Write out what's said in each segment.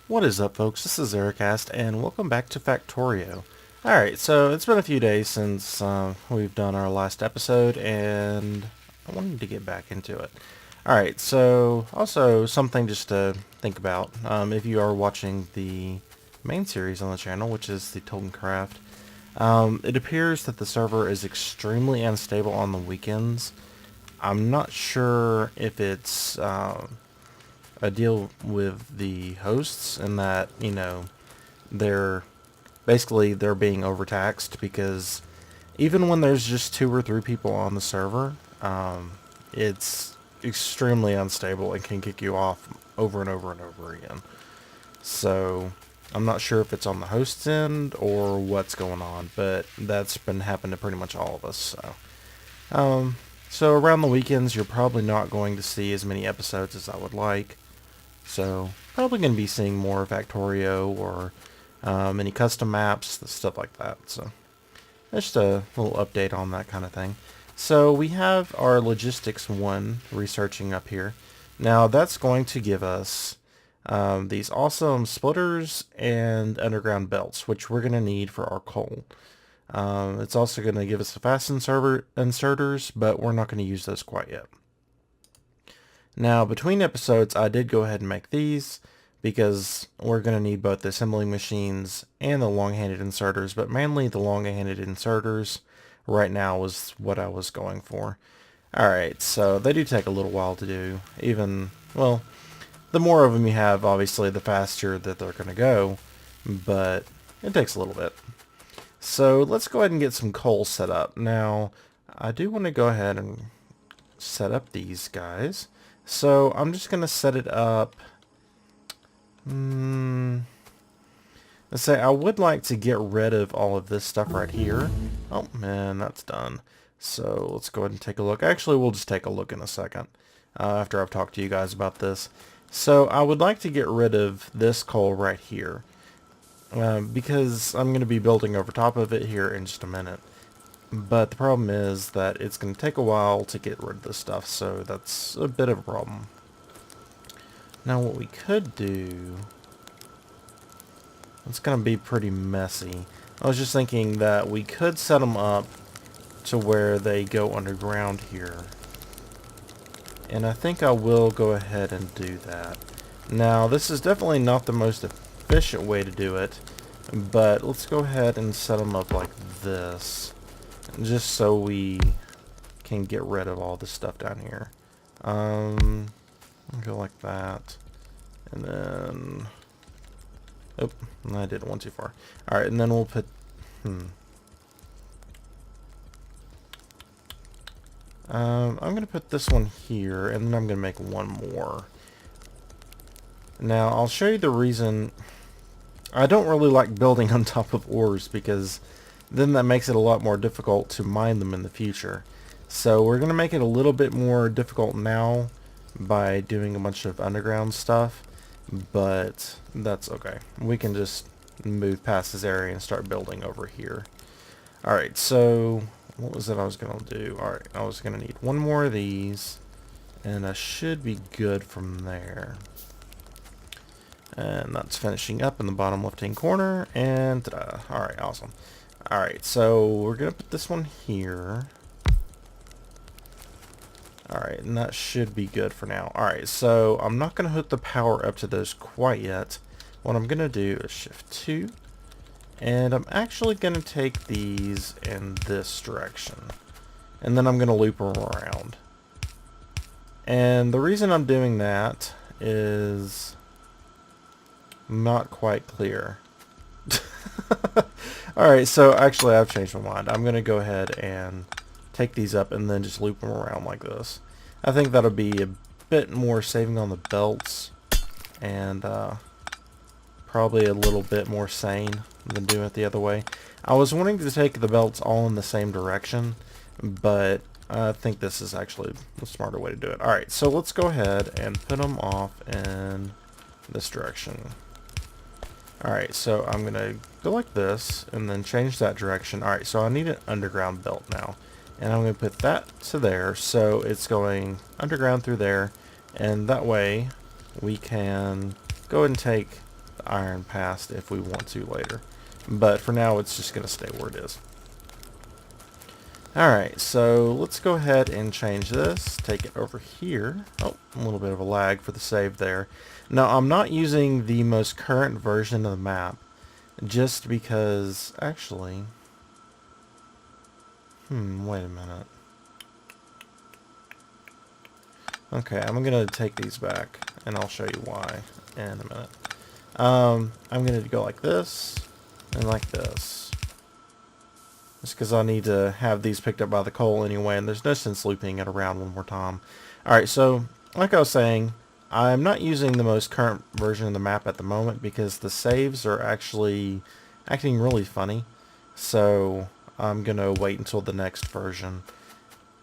What is up, folks? This is Ericast, and welcome back to Factorio. Alright, so it's been a few days since we've done our last episode, and I wanted to get back into it. Alright, so also something just to think about, if you are watching the main series on the channel, which is the Token Craft, it appears that the server is extremely unstable on the weekends. I'm not sure if it's a deal with the hosts and that, they're they're being overtaxed because even when there's just 2 or 3 people on the server, it's extremely unstable and can kick you off over and over and over again. So I'm not sure if it's on the host's end or what's going on, but that's been happening to pretty much all of us. So around the weekends, you're probably not going to see as many episodes as I would like. So probably going to be seeing more Factorio or any custom maps, stuff like that. So just a little update on that kind of thing. So we have our logistics 1 researching up here. Now that's going to give us these awesome splitters and underground belts, which we're going to need for our coal. It's also going to give us the fast inserters, but we're not going to use those quite yet. Now, between episodes, I did go ahead and make these because we're going to need both the assembling machines and the long-handed inserters, but mainly the long-handed inserters right now was what I was going for. Alright, so they do take a little while to do. Well, the more of them you have, obviously, the faster that they're going to go, but it takes a little bit. So let's go ahead and get some coal set up. Now, I do want to go ahead and set up these guys. So I'm just going to set it up. Let's say I would like to get rid of all of this stuff right here. Oh man, that's done. So let's go ahead and take a look. Actually, we'll just take a look in a second after I've talked to you guys about this. So I would like to get rid of this coal right here because I'm going to be building over top of it here in just a minute. But the problem is that it's going to take a while to get rid of this stuff, so that's a bit of a problem. Now what we could do, it's going to be pretty messy. I was just thinking that we could set them up to where they go underground here. And I think I will go ahead and do that. Now this is definitely not the most efficient way to do it, but let's go ahead and set them up like this. Just so we can get rid of all this stuff down here. I'll go like that. And then... Oh, I did one too far. Alright, and then we'll put... I'm going to put this one here, and then I'm going to make one more. Now, I'll show you the reason... I don't really like building on top of ores, because then that makes it a lot more difficult to mine them in the future. So we're going to make it a little bit more difficult now by doing a bunch of underground stuff, but that's okay. We can just move past this area and start building over here. Alright, so what was it I was going to do? Alright, I was going to need one more of these, and I should be good from there. And that's finishing up in the bottom left-hand corner, and ta-da. Alright, awesome. Alright, so we're going to put this one here. Alright, and that should be good for now. Alright, so I'm not going to hook the power up to those quite yet. What I'm going to do is shift 2. And I'm actually going to take these in this direction. And then I'm going to loop them around. And the reason I'm doing that is not quite clear. Alright, so actually I've changed my mind. I'm going to go ahead and take these up and then just loop them around like this. I think that'll be a bit more saving on the belts and probably a little bit more sane than doing it the other way. I was wanting to take the belts all in the same direction, but I think this is actually the smarter way to do it. Alright, so let's go ahead and put them off in this direction. Alright, so I'm going to go like this and then change that direction. Alright, so I need an underground belt now. And I'm going to put that to there, so it's going underground through there. And that way we can go ahead and take the iron past if we want to later. But for now, it's just going to stay where it is. Alright, so let's go ahead and change this. Take it over here. Oh, a little bit of a lag for the save there. Now, I'm not using the most current version of the map, just because, actually, wait a minute. Okay, I'm going to take these back, and I'll show you why in a minute. I'm going to go like this, and like this. Just because I need to have these picked up by the coal anyway, and there's no sense looping it around one more time. Alright, so, like I was saying, I'm not using the most current version of the map at the moment because the saves are actually acting really funny. So, I'm going to wait until the next version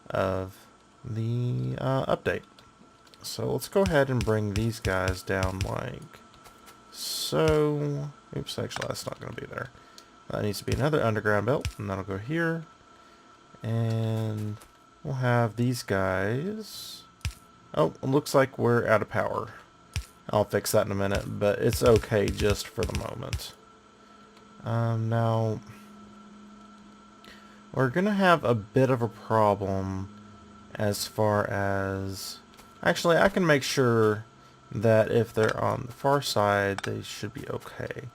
of the update. So, let's go ahead and bring these guys down like so. Oops, actually, that's not going to be there. That needs to be another underground belt, and that'll go here. And we'll have these guys. Oh, it looks like we're out of power. I'll fix that in a minute, but it's okay just for the moment. Now, we're going to have a bit of a problem as far as... Actually, I can make sure that if they're on the far side, they should be okay.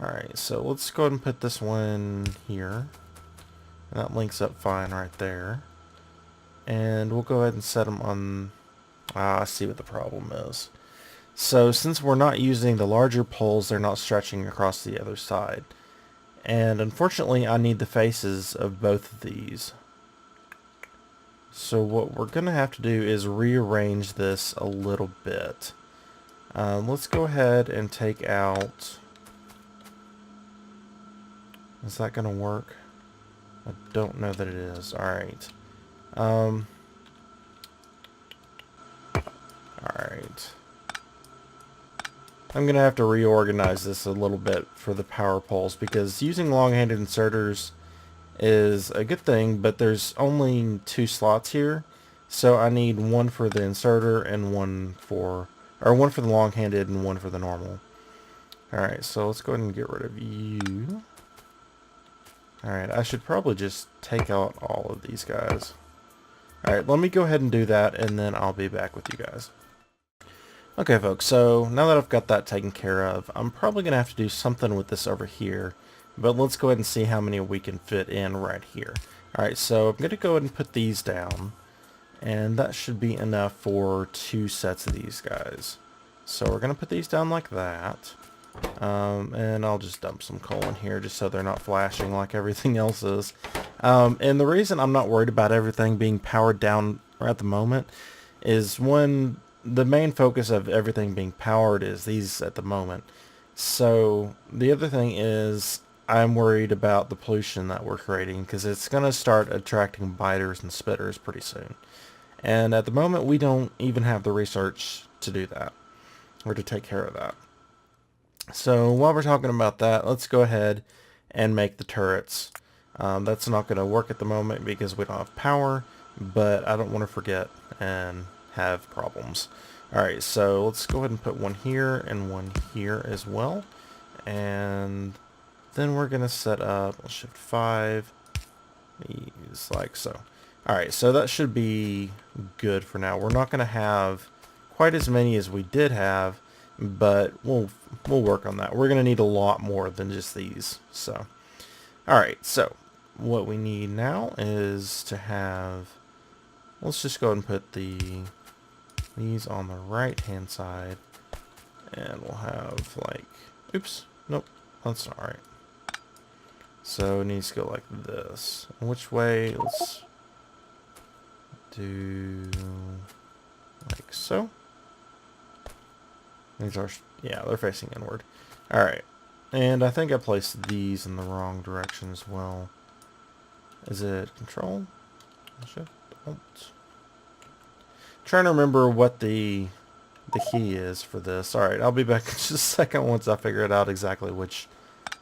Alright, so let's go ahead and put this one here. And that links up fine right there. And we'll go ahead and set them on... I see what the problem is. So since we're not using the larger poles, they're not stretching across the other side. And unfortunately, I need the faces of both of these. So what we're going to have to do is rearrange this a little bit. Let's go ahead and take out... Is that going to work? I don't know that it is. Alright. Alright. I'm going to have to reorganize this a little bit for the power poles because using long-handed inserters is a good thing, but there's only 2 slots here. So I need one for the inserter and one for the long-handed and one for the normal. Alright, so let's go ahead and get rid of you. Alright, I should probably just take out all of these guys. Alright, let me go ahead and do that, and then I'll be back with you guys. Okay, folks, so now that I've got that taken care of, I'm probably going to have to do something with this over here. But let's go ahead and see how many we can fit in right here. Alright, so I'm going to go ahead and put these down. And that should be enough for 2 sets of these guys. So we're going to put these down like that. And I'll just dump some coal in here just so they're not flashing like everything else is. And the reason I'm not worried about everything being powered down at the moment is when the main focus of everything being powered is these at the moment. So the other thing is I'm worried about the pollution that we're creating because it's going to start attracting biters and spitters pretty soon. And at the moment we don't even have the research to do that or to take care of that. So while we're talking about that, let's go ahead and make the turrets. That's not going to work at the moment because we don't have power, but I don't want to forget and have problems. Alright, so let's go ahead and put one here and one here as well. And then we're going to set up, shift 5, these like so. Alright, so that should be good for now. We're not going to have quite as many as we did have, but we'll work on that. We're going to need a lot more than just these. So, alright, so what we need now is to have, let's just go ahead and put these on the right hand side, and we'll have like, oops, nope, that's not right. So it needs to go like this. Which way? Let's do like so. These are, yeah, they're facing inward. Alright. And I think I placed these in the wrong direction as well. Is it control? Shift, alt. Trying to remember what the key is for this. Alright, I'll be back in just a second once I figure it out exactly which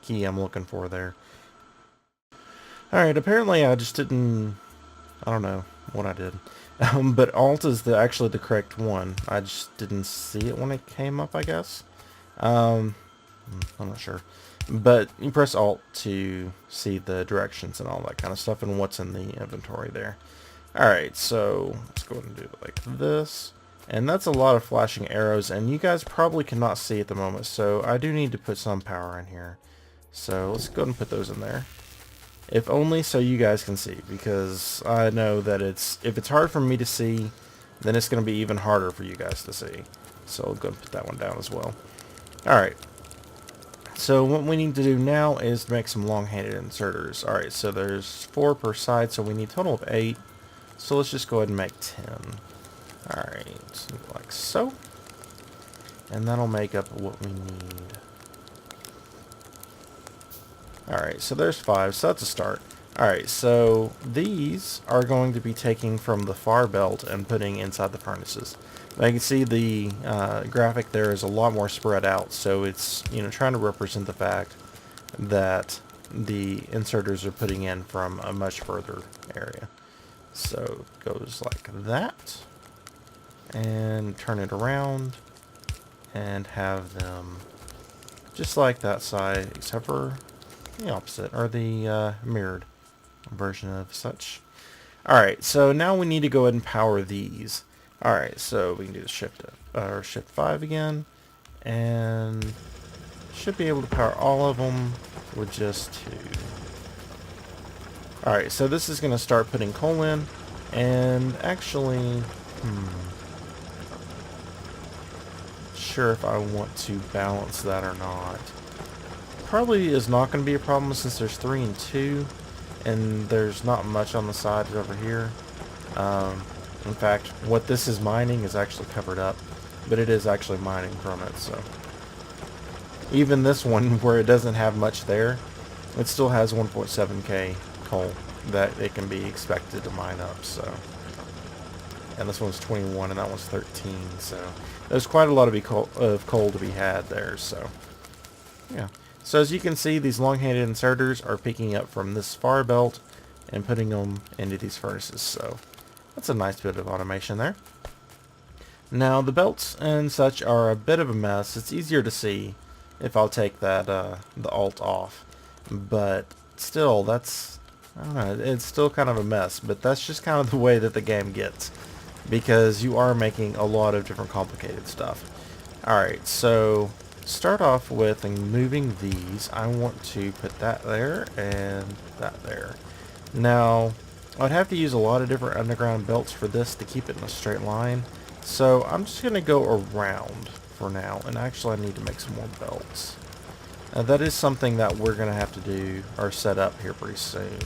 key I'm looking for there. Alright, apparently I just didn't... I don't know what I did. But alt is actually the correct one. I just didn't see it when it came up, I guess. I'm not sure. But you press Alt to see the directions and all that kind of stuff and what's in the inventory there. Alright, so let's go ahead and do it like this. And that's a lot of flashing arrows, and you guys probably cannot see at the moment, so I do need to put some power in here. So let's go ahead and put those in there. If only so you guys can see, because I know that if it's hard for me to see, then it's going to be even harder for you guys to see. So I'll go ahead and put that one down as well. Alright. So what we need to do now is make some long-handed inserters. Alright, so there's 4 per side, so we need a total of 8. So let's just go ahead and make 10. Alright, like so. And that'll make up what we need. Alright, so there's 5, so that's a start. Alright, so these are going to be taking from the far belt and putting inside the furnaces. Now you can see the graphic there is a lot more spread out, so it's trying to represent the fact that the inserters are putting in from a much further area. So it goes like that, and turn it around, and have them just like that side, except for the opposite, or the mirrored version of such. Alright, so now we need to go ahead and power these. Alright, so we can do the shift 5 again, and should be able to power all of them with just 2. Alright, so this is going to start putting coal in, and actually, sure if I want to balance that or not. Probably is not going to be a problem since there's 3 and 2, and there's not much on the sides over here. In fact, what this is mining is actually covered up, but it is actually mining from it, so. Even this one, where it doesn't have much there, it still has 1.7k coal that it can be expected to mine up, so. And this one's 21 and that one's 13, so there's quite a lot of coal to be had there, so. Yeah. So as you can see, these long-handed inserters are picking up from this far belt and putting them into these furnaces, so that's a nice bit of automation there. Now the belts and such are a bit of a mess. It's easier to see if I'll take that the alt off, but still, that's, I don't know, it's still kind of a mess, but that's just kind of the way that the game gets, because you are making a lot of different complicated stuff. Alright, so start off with moving these. I want to put that there and that there. Now I'd have to use a lot of different underground belts for this to keep it in a straight line, so I'm just going to go around for now, and actually I need to make some more belts. Now that is something that we're going to have to do or set up here pretty soon.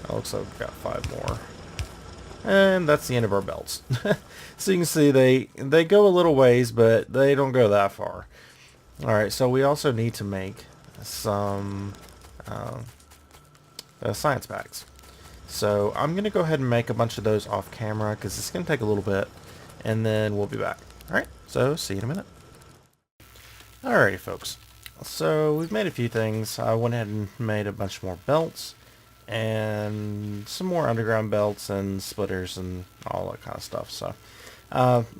It looks like we've got 5 more. And that's the end of our belts. So you can see they go a little ways, but they don't go that far. Alright, so we also need to make some science packs. So I'm going to go ahead and make a bunch of those off camera because it's going to take a little bit, and then we'll be back. Alright, so see you in a minute. Alrighty folks, so we've made a few things. I went ahead and made a bunch more belts, and some more underground belts and splitters and all that kind of stuff. So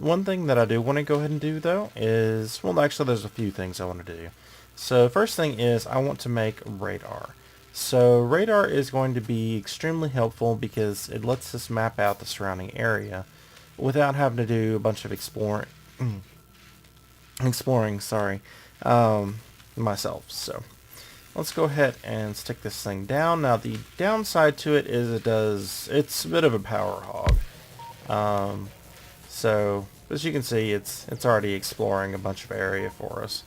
one thing that I do want to go ahead and do though is, well actually there's a few things I want to do. So first thing is I want to make radar. So radar is going to be extremely helpful because it lets us map out the surrounding area without having to do a bunch of exploring myself. So let's go ahead and stick this thing down. Now the downside to it is it's a bit of a power hog. So as you can see, it's already exploring a bunch of area for us.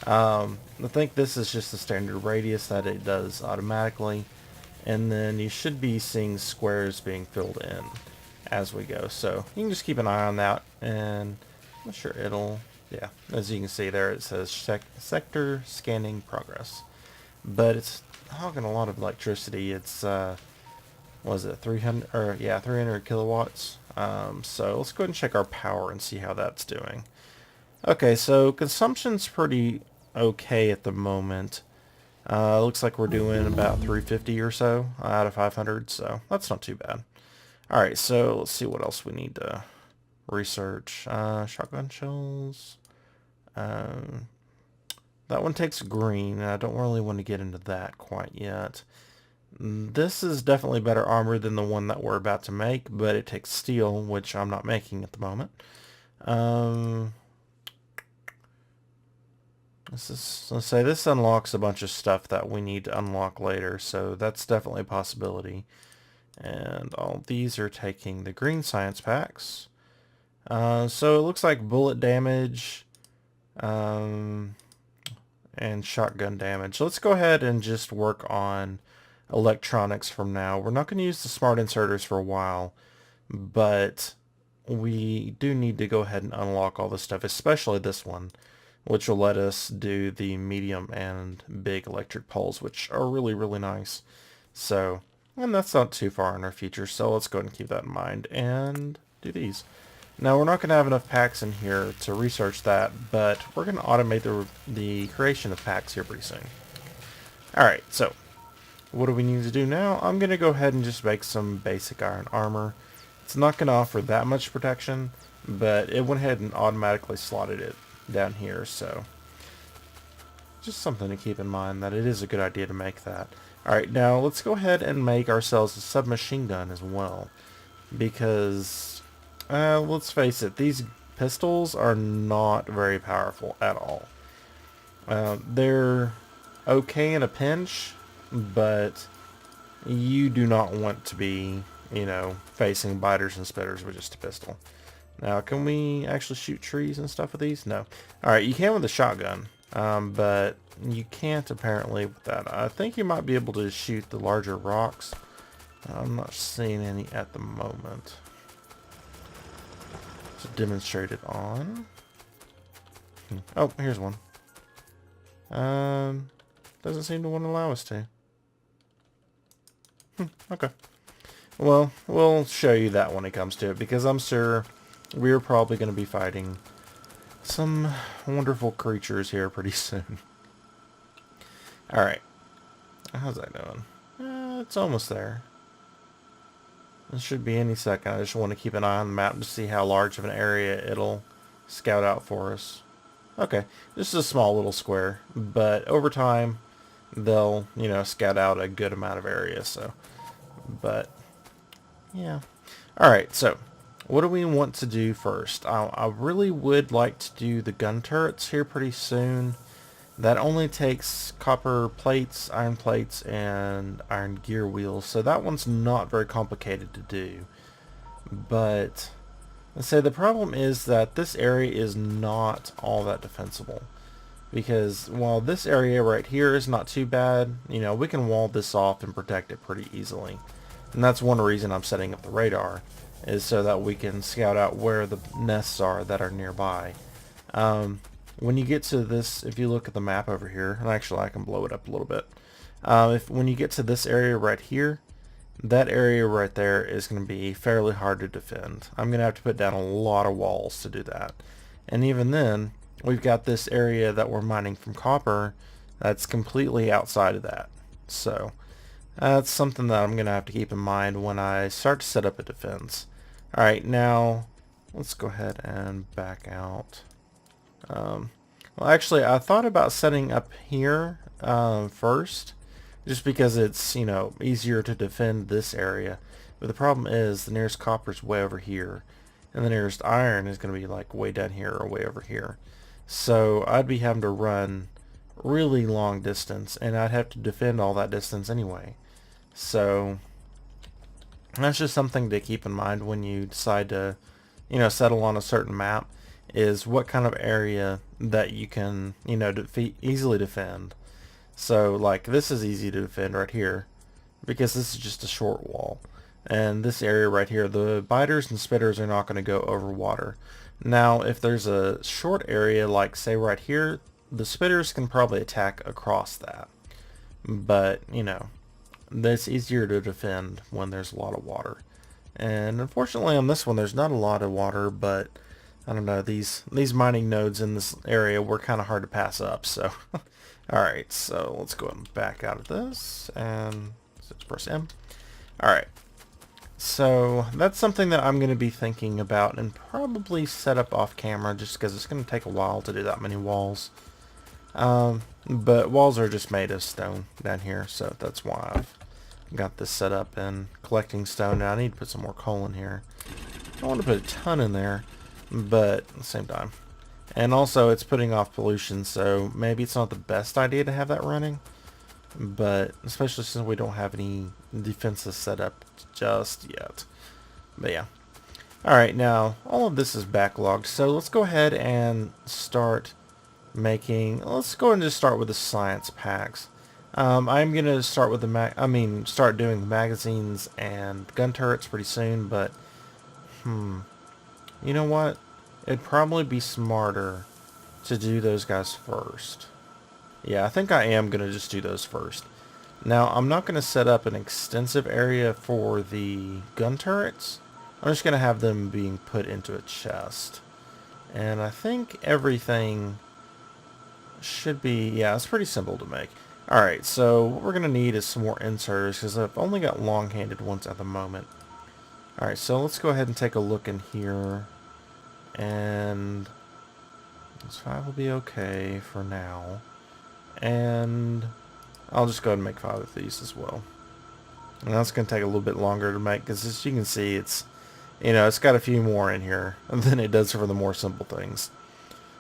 I think this is just the standard radius that it does automatically, and then you should be seeing squares being filled in as we go. So you can just keep an eye on that, and I'm sure it'll, yeah, as you can see there, it says sector scanning progress. But it's hogging a lot of electricity. It's what is it, 300 or yeah, 300 kilowatts. So let's go ahead and check our power and see how that's doing. Okay, so consumption's pretty okay at the moment. Looks like we're doing about 350 or so out of 500, so that's not too bad. Alright, so let's see what else we need to research. Shotgun shells. that one takes green, and I don't really want to get into that quite yet. This is definitely better armor than the one that we're about to make, but it takes steel, which I'm not making at the moment. Let's say this unlocks a bunch of stuff that we need to unlock later, so that's definitely a possibility. And all these are taking the green science packs. So it looks like bullet damage and shotgun damage. Let's go ahead and just work on electronics from now. We're not going to use the smart inserters for a while, but we do need to go ahead and unlock all this stuff, especially this one, which will let us do the medium and big electric poles, which are really, really nice. So, and that's not too far in our future, so let's go ahead and keep that in mind and do these. Now, we're not going to have enough packs in here to research that, but we're going to automate the creation of packs here pretty soon. Alright, so what do we need to do now? I'm going to go ahead and just make some basic iron armor. It's not going to offer that much protection, but it went ahead and automatically slotted it down here, so just something to keep in mind, that it is a good idea to make that. Alright, now let's go ahead and make ourselves a submachine gun as well, because let's face it, these pistols are not very powerful at all. They're okay in a pinch, but you do not want to be, facing biters and spitters with just a pistol. Now, can we actually shoot trees and stuff with these? No. Alright, you can with a shotgun, but you can't apparently with that. I think you might be able to shoot the larger rocks. I'm not seeing any at the moment. To demonstrate it on. Oh, here's one. Doesn't seem to want to allow us to. Okay. Well, we'll show you that when it comes to it, because I'm sure we're probably going to be fighting some wonderful creatures here pretty soon. Alright. How's that going? It's almost there. It should be any second. I just want to keep an eye on the map to see how large of an area it'll scout out for us. Okay, this is a small little square, but over time they'll, scout out a good amount of area, so. But, yeah. Alright, so what do we want to do first? I really would like to do the gun turrets here pretty soon. That only takes copper plates, iron plates, and iron gear wheels, so that one's not very complicated to do. But let's say the problem is that this area is not all that defensible. Because while this area right here is not too bad, we can wall this off and protect it pretty easily. And that's one reason I'm setting up the radar, is so that we can scout out where the nests are that are nearby. When you get to this, if you look at the map over here, and actually I can blow it up a little bit. When you get to this area right here, that area right there is going to be fairly hard to defend. I'm going to have to put down a lot of walls to do that. And even then, we've got this area that we're mining from copper that's completely outside of that. So that's something that I'm going to have to keep in mind when I start to set up a defense. Alright, now let's go ahead and back out. Well, actually, I thought about setting up here first, just because it's, easier to defend this area. But the problem is the nearest copper is way over here, and the nearest iron is going to be like way down here or way over here. So I'd be having to run really long distance, and I'd have to defend all that distance anyway. So that's just something to keep in mind when you decide to, settle on a certain map, is what kind of area that you can, easily defend. So, like, this is easy to defend right here, because this is just a short wall. And this area right here, the biters and spitters are not going to go over water. Now, if there's a short area, like, say, right here, the spitters can probably attack across that. But, that's easier to defend when there's a lot of water. And unfortunately on this one, there's not a lot of water, but I don't know, these mining nodes in this area were kind of hard to pass up, so. Alright, so let's go ahead and back out of this, and let's press M. Alright, so that's something that I'm going to be thinking about and probably set up off camera, just because it's going to take a while to do that many walls. But walls are just made of stone down here, so that's why I've got this set up and collecting stone. Now I need to put some more coal in here. I want to put a ton in there, but at the same time. And also it's putting off pollution, so maybe it's not the best idea to have that running. But especially since we don't have any defenses set up just yet. But yeah. Alright, now all of this is backlogged, so let's go ahead and start making, let's go and just start with the science packs. I'm gonna start with the start doing the magazines and gun turrets pretty soon, but you know what? It'd probably be smarter to do those guys first. Yeah, I think I am gonna just do those first. Now, I'm not gonna set up an extensive area for the gun turrets. I'm just gonna have them being put into a chest. And I think everything should be, yeah, it's pretty simple to make. Alright, so what we're going to need is some more inserters, because I've only got long-handed ones at the moment. Alright, so let's go ahead and take a look in here. And this 5 will be okay for now. And I'll just go ahead and make 5 of these as well. And that's going to take a little bit longer to make, because as you can see, it's, you know, it's got a few more in here than it does for the more simple things.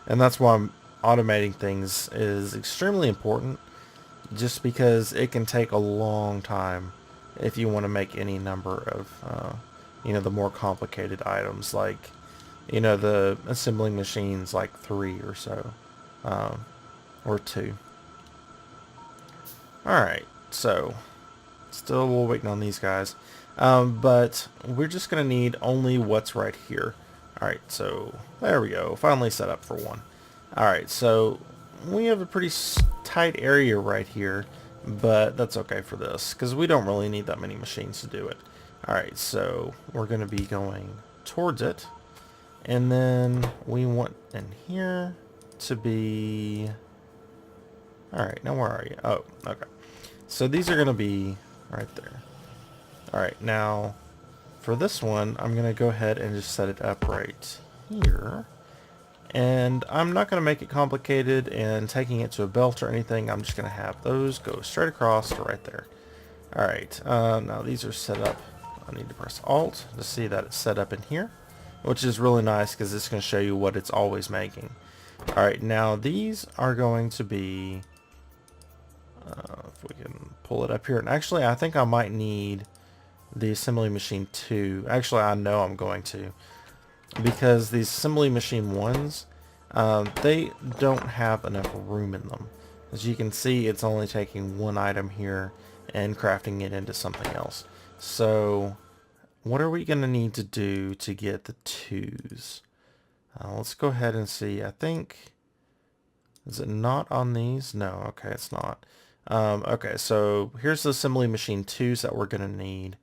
And that's why I'm automating things is extremely important, just because it can take a long time if you want to make any number of you know, the more complicated items, like, you know, the assembling machines, like 3 or so, or 2. Alright, so still we're waiting on these guys, but we're just gonna need only what's right here. Alright, so there we go, finally set up for one. Alright, so we have a pretty tight area right here, but that's okay for this, because we don't really need that many machines to do it. Alright, so we're going to be going towards it, and then we want in here to be... Alright, now where are you? Oh, okay. So these are going to be right there. Alright, now for this one, I'm going to go ahead and just set it up right here. And I'm not going to make it complicated and taking it to a belt or anything. I'm just going to have those go straight across to right there. Alright, now these are set up. I need to press Alt to see that it's set up in here, which is really nice because it's going to show you what it's always making. Alright, now these are going to be, if we can pull it up here. And actually, I think I might need the assembly machine 2. Actually, I know I'm going to. Because these assembly machine ones, they don't have enough room in them. As you can see, it's only taking one item here and crafting it into something else. So what are we going to need to do to get the 2s? Let's go ahead and see. I think, is it not on these? No, okay, it's not. Okay, so here's the assembly machine 2s that we're going to need.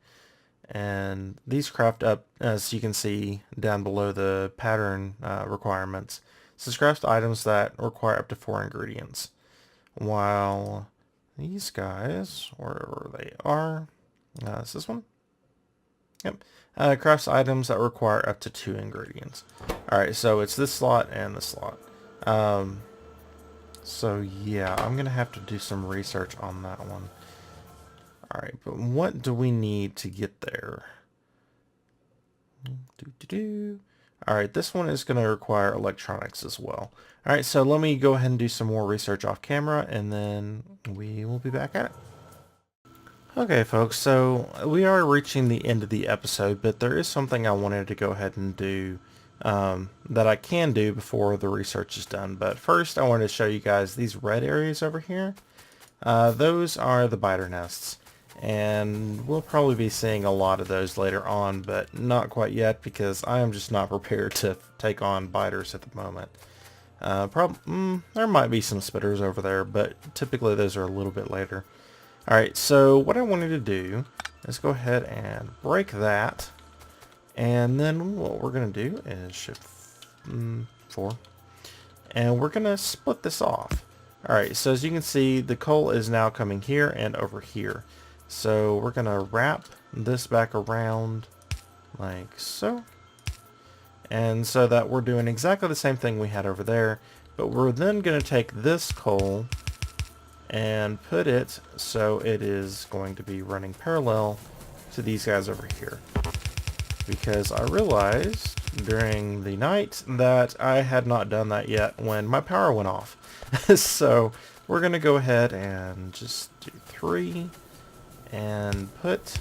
And these craft up, as you can see down below the pattern requirements. This craft items that require up to 4 ingredients. While these guys, wherever they are, is this one? Yep. Crafts items that require up to 2 ingredients. Alright, so it's this slot and this slot. So yeah, I'm going to have to do some research on that one. Alright, but what do we need to get there? Alright, this one is going to require electronics as well. Alright, so let me go ahead and do some more research off camera, and then we will be back at it. Okay, folks, so we are reaching the end of the episode, but there is something I wanted to go ahead and do that I can do before the research is done. But first, I wanted to show you guys these red areas over here. Those are the biter nests. And we'll probably be seeing a lot of those later on, but not quite yet because I am just not prepared to take on biters at the moment. There might be some spitters over there, but typically those are a little bit later. Alright, so what I wanted to do is go ahead and break that, and then what we're going to do is shift 4, and we're going to split this off. Alright, so as you can see, the coal is now coming here and over here. So we're going to wrap this back around like so. And so that we're doing exactly the same thing we had over there, But we're then going to take this coal and put it so it is going to be running parallel to these guys over here. Because I realized during the night that I had not done that yet when my power went off. So we're going to go ahead and just do 3 and put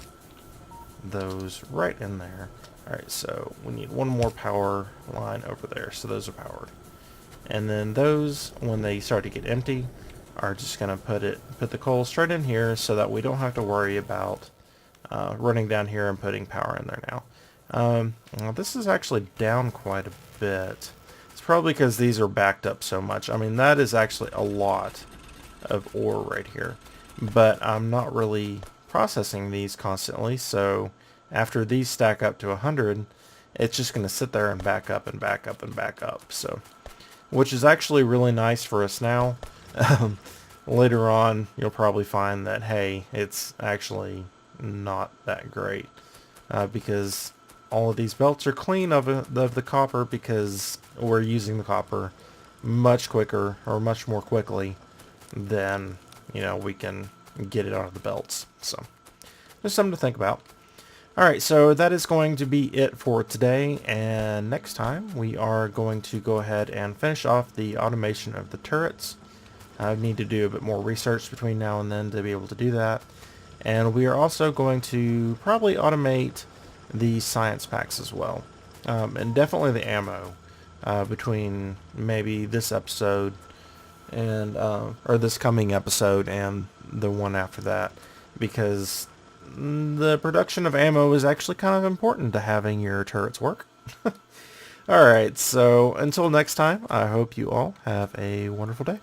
those right in there. Alright, so we need one more power line over there, so those are powered. And then those, when they start to get empty, are just going to put the coal straight in here so that we don't have to worry about running down here and putting power in there now. Well, this is actually down quite a bit. It's probably because these are backed up so much. I mean, that is actually a lot of ore right here. But I'm not really processing these constantly, so after these stack up to 100, it's just going to sit there and back up and back up and back up. So, which is actually really nice for us now. Later on, you'll probably find that, hey, it's actually not that great. Because all of these belts are clean of the copper because we're using the copper much quicker or much more quickly than, we can get it out of the belts. So, just something to think about. Alright, so that is going to be it for today, and next time we are going to go ahead and finish off the automation of the turrets. I need to do a bit more research between now and then to be able to do that. And we are also going to probably automate the science packs as well. And definitely the ammo between maybe this episode and or this coming episode and the one after that, because the production of ammo is actually kind of important to having your turrets work. Alright, so until next time, I hope you all have a wonderful day.